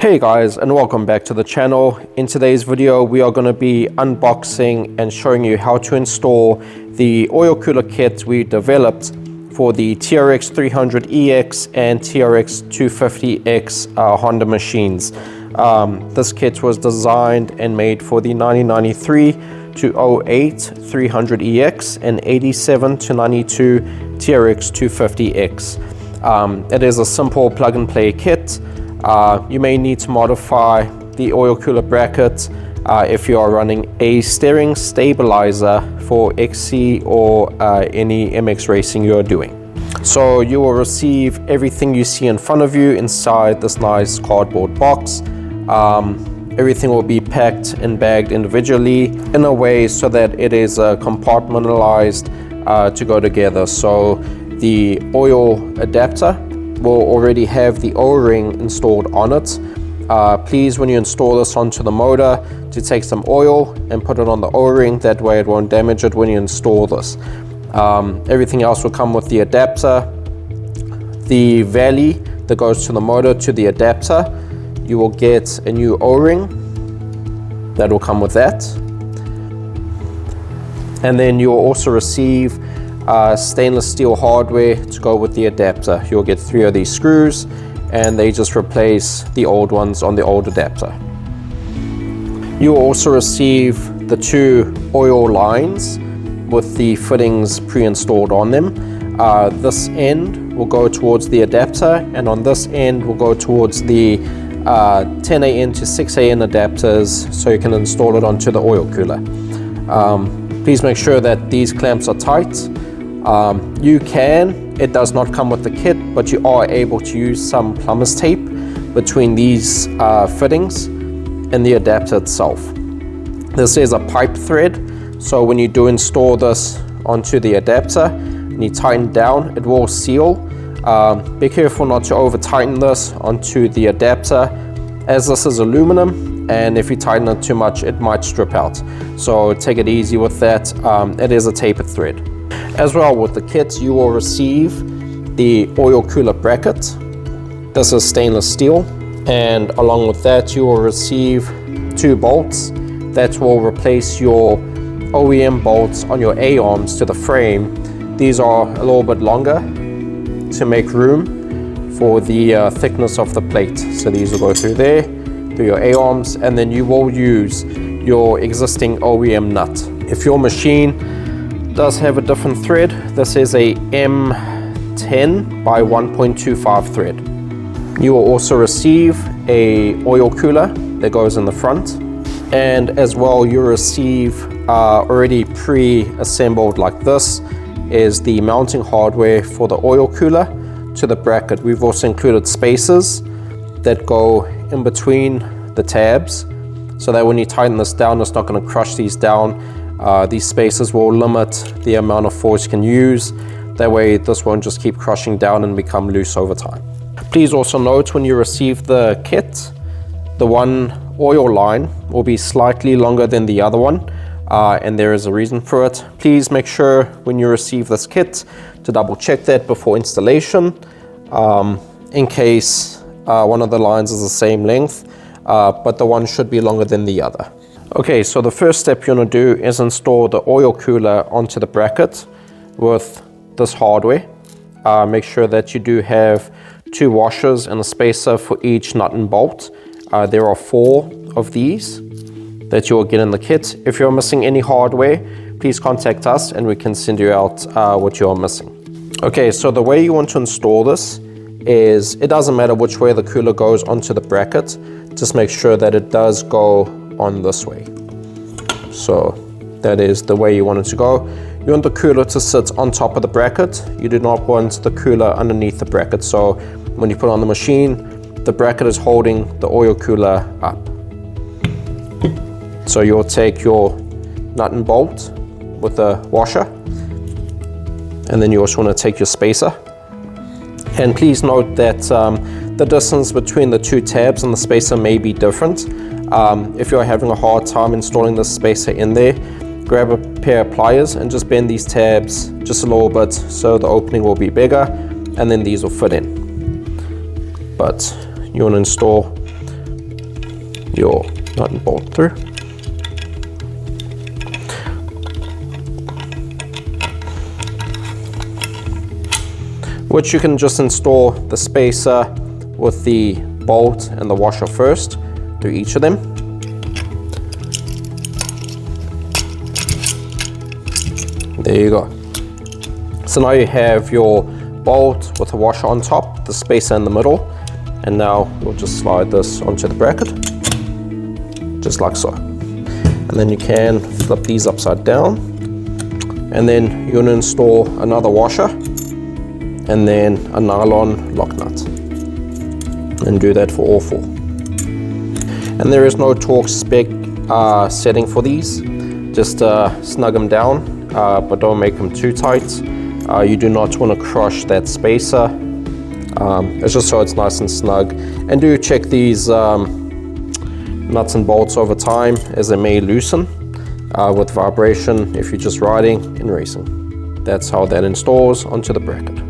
Hey guys, and welcome back to the channel. In today's video we are going to be unboxing and showing you how to install the oil cooler kit we developed for the trx300ex and trx250x Honda machines. This kit was designed and made for the 1993 to 08 300ex and 87 to 92 trx250x. It is a simple plug and play kit. You may need to modify the oil cooler bracket if you are running a steering stabilizer for XC or any MX racing you are doing. So you will receive everything you see in front of you inside this nice cardboard box. Everything will be packed and bagged individually in a way so that it is compartmentalized to go together. So the oil adapter will already have the O-ring installed on it. Please, when you install this onto the motor, to take some oil and put it on the O-ring. That way it won't damage it when you install this. Everything else will come with the adapter. The valley that goes to the motor to the adapter, you will get a new O-ring that will come with that. And then you will also receive stainless steel hardware to go with the adapter. You'll get 3 of these screws and they just replace the old ones on the old adapter. You will also receive the 2 oil lines with the fittings pre-installed on them. This end will go towards the adapter, and on this end will go towards the 10AN to 6AN adapters, so you can install it onto the oil cooler. Please make sure that these clamps are tight. It does not come with the kit, but you are able to use some plumber's tape between these fittings and the adapter itself. This is a pipe thread, so when you do install this onto the adapter and you tighten down, it will seal. Be careful not to over tighten this onto the adapter, as this is aluminum, and if you tighten it too much it might strip out. So take it easy with that. It is a tapered thread. As well, with the kit you will receive the oil cooler bracket. This is stainless steel, and along with that you will receive 2 bolts that will replace your OEM bolts on your A-arms to the frame. These are a little bit longer to make room for the thickness of the plate. So these will go through there, through your A-arms, and then you will use your existing OEM nut. If your machine does have a different thread, this is a M10 by 1.25 thread. You will also receive a oil cooler that goes in the front, and as well you'll receive already pre-assembled like this is the mounting hardware for the oil cooler to the bracket. We've also included spacers that go in between the tabs, so that when you tighten this down it's not going to crush these down. These spacers will limit the amount of force you can use. That way this won't just keep crushing down and become loose over time. Please also note, when you receive the kit, the one oil line will be slightly longer than the other one, and there is a reason for it. Please make sure when you receive this kit to double check that before installation, in case one of the lines is the same length, but the one should be longer than the other. Okay, so the first step you want to do is install the oil cooler onto the bracket with this hardware. Make sure that you do have 2 washers and a spacer for each nut and bolt. There are 4 of these that you will get in the kit. If you're missing any hardware, please contact us and we can send you out what you are missing. Okay, so the way you want to install this is, it doesn't matter which way the cooler goes onto the bracket, just make sure that it does go on this way. So that is the way you want it to go. You want the cooler to sit on top of the bracket. You do not want the cooler underneath the bracket. So when you put it on the machine, the bracket is holding the oil cooler up. So you'll take your nut and bolt with the washer, and then you also want to take your spacer. And please note that the distance between the 2 tabs and the spacer may be different. If you're having a hard time installing the spacer in there, grab a pair of pliers and just bend these tabs just a little bit so the opening will be bigger, and then these will fit in. But you want to install your nut and bolt through. Which you can just install the spacer with the bolt and the washer first through each of them. There you go. So now you have your bolt with the washer on top, the spacer in the middle, and now we'll just slide this onto the bracket, just like so. And then you can flip these upside down, and then you're going to install another washer and then a nylon lock nut, and do that for all four. And there is no torque spec setting for these, just snug them down, but don't make them too tight. You do not want to crush that spacer. It's just so it's nice and snug. And do check these nuts and bolts over time, as they may loosen with vibration if you're just riding and racing. That's how that installs onto the bracket.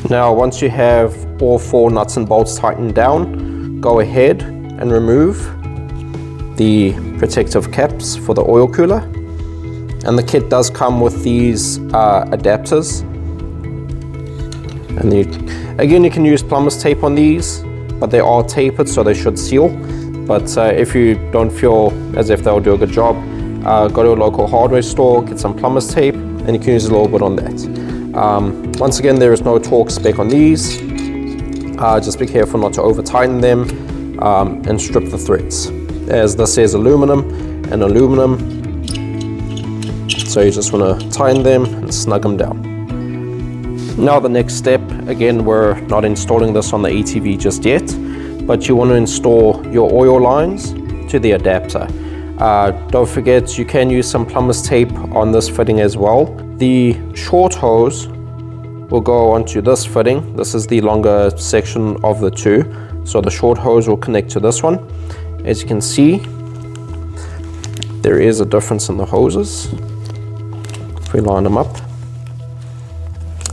Now once you have all four nuts and bolts tightened down, go ahead and remove the protective caps for the oil cooler. And the kit does come with these adapters. And again, you can use plumber's tape on these, but they are tapered, so they should seal. But if you don't feel as if they'll do a good job, go to a local hardware store, get some plumber's tape, and you can use a little bit on that. Once again, there is no torque spec on these. Just be careful not to over tighten them, and strip the threads, as this is aluminum and aluminum. So you just want to tighten them and snug them down. Now the next step, again, we're not installing this on the ATV just yet, but you want to install your oil lines to the adapter. Don't forget, you can use some plumber's tape on this fitting as well. The short hose will go onto this fitting. This is the longer section of the two, so the short hose will connect to this one. As you can see, there is a difference in the hoses. If we line them up,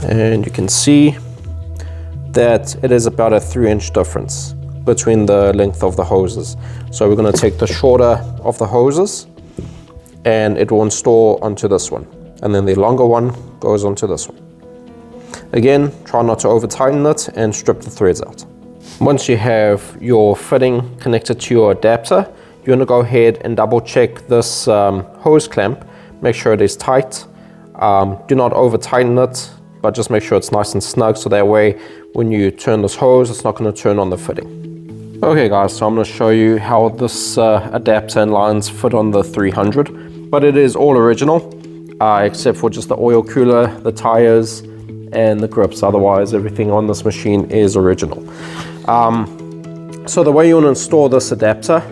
and you can see that it is about a 3-inch difference between the length of the hoses. So we're going to take the shorter of the hoses and it will install onto this one, and then the longer one goes onto this one. Again, try not to over tighten it and strip the threads out. Once you have your fitting connected to your adapter, you want to go ahead and double check this hose clamp, make sure it is tight. Do not over tighten it, but just make sure it's nice and snug, so that way when you turn this hose, it's not going to turn on the fitting. Okay guys, so I'm going to show you how this adapter and lines fit on the 300, but it is all original, except for just the oil cooler, the tires, and the grips. Otherwise, everything on this machine is original. So the way you want to install this adapter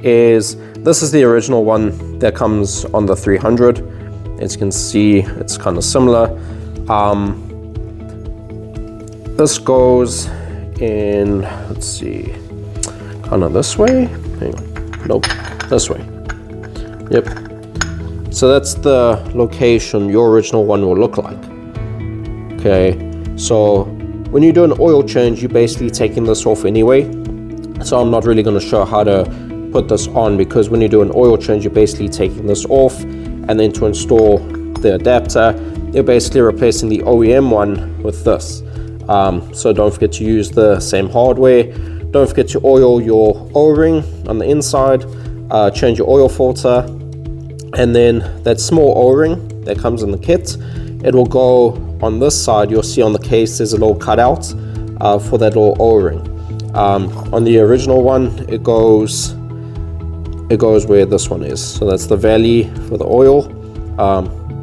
is, this is the original one that comes on the 300. As you can see, it's kind of similar. This goes in, let's see, kind of this way. Hang on, nope, this way. Yep. So that's the location your original one will look like. Okay, so when you do an oil change, you're basically taking this off anyway. So I'm not really going to show how to put this on, because when you do an oil change, you're basically taking this off, and then to install the adapter, you're basically replacing the OEM one with this. So don't forget to use the same hardware. Don't forget to oil your O-ring on the inside, change your oil filter, and then that small O-ring that comes in the kit, it will go on this side. You'll see on the case there's a little cutout for that little O-ring. On the original one, it goes where this one is. So that's the valley for the oil.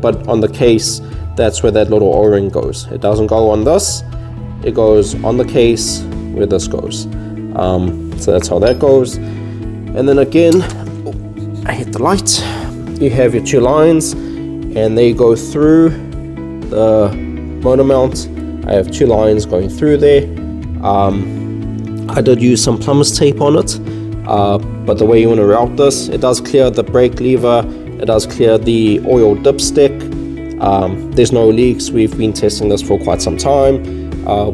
But on the case, that's where that little O-ring goes. It doesn't go on this. It goes on the case where this goes. So that's how that goes. And then again, I hit the light. You have your two lines, and they go through the motor mount. I have two lines going through there. I did use some plumber's tape on it, but the way you want to route this, it does clear the brake lever, it does clear the oil dipstick. There's no leaks. We've been testing this for quite some time.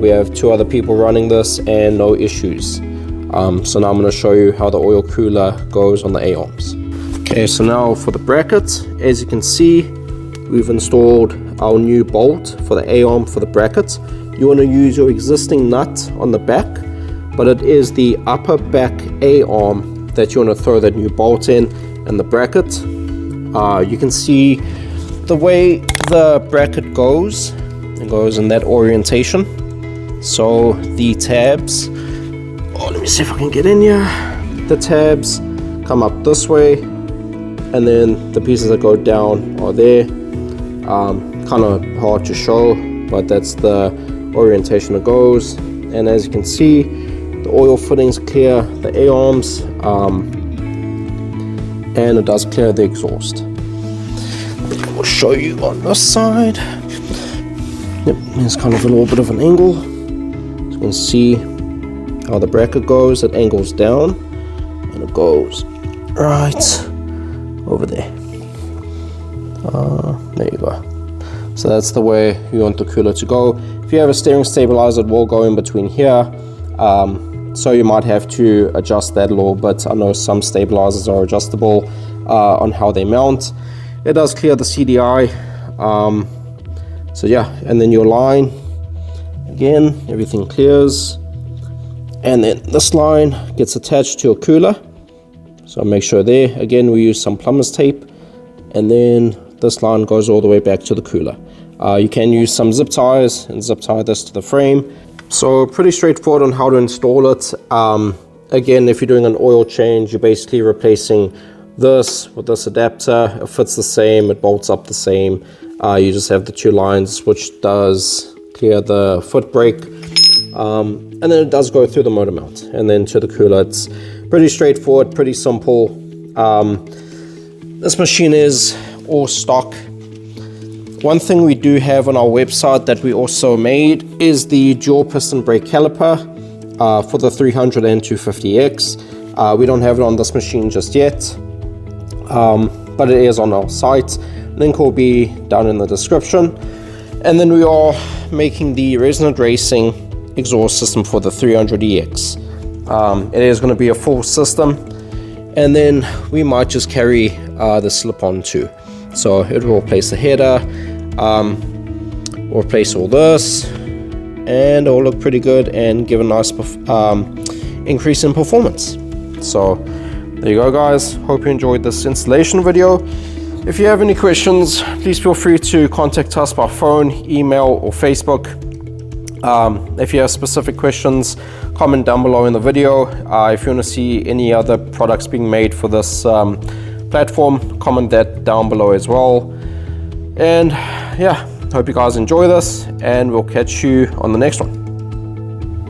We have two other people running this and no issues. So now I'm going to show you how the oil cooler goes on the A-arms. Okay, so now for the bracket, as you can see, we've installed our new bolt for the A-arm for the bracket. You want to use your existing nut on the back, but it is the upper back A-arm that you want to throw that new bolt in and the bracket. You can see the way the bracket goes. It goes in that orientation. So the tabs, let me see if I can get in here. The tabs come up this way, and then the pieces that go down are there. Kind of hard to show, but that's the orientation it goes. And as you can see, the oil fittings clear the A-arms, and it does clear the exhaust. We'll show you on this side. Yep, there's kind of a little bit of an angle. So you can see how the bracket goes. It angles down and it goes right over there. There you go. So that's the way you want the cooler to go. If you have a steering stabilizer, it will go in between here. So you might have to adjust that a little bit. I know some stabilizers are adjustable on how they mount. It does clear the CDI. So yeah, and then your line, again, everything clears. And then this line gets attached to your cooler. So make sure there, again, we use some plumber's tape. And then this line goes all the way back to the cooler. You can use some zip ties and zip tie this to the frame. So pretty straightforward on how to install it. Again, if you're doing an oil change, you're basically replacing this with this adapter. It fits the same, it bolts up the same. You just have the two lines, which does clear the foot brake. And then it does go through the motor mount and then to the cooler. It's pretty straightforward, pretty simple. This machine is all stock. One thing we do have on our website that we also made is the dual piston brake caliper for the 300 and 250X. We don't have it on this machine just yet, but it is on our site. Link will be down in the description. And then we are making the resonant racing exhaust system for the 300EX. It is going to be a full system, and then we might just carry the slip-on too. So it will replace the header, we'll replace all this, and it will look pretty good and give a nice increase in performance. So there you go, guys. Hope you enjoyed this installation video. If you have any questions, please feel free to contact us by phone, email, or Facebook. If you have specific questions, comment down below in the video. If you want to see any other products being made for this platform, comment that down below as well. And yeah, hope you guys enjoy this, and we'll catch you on the next one.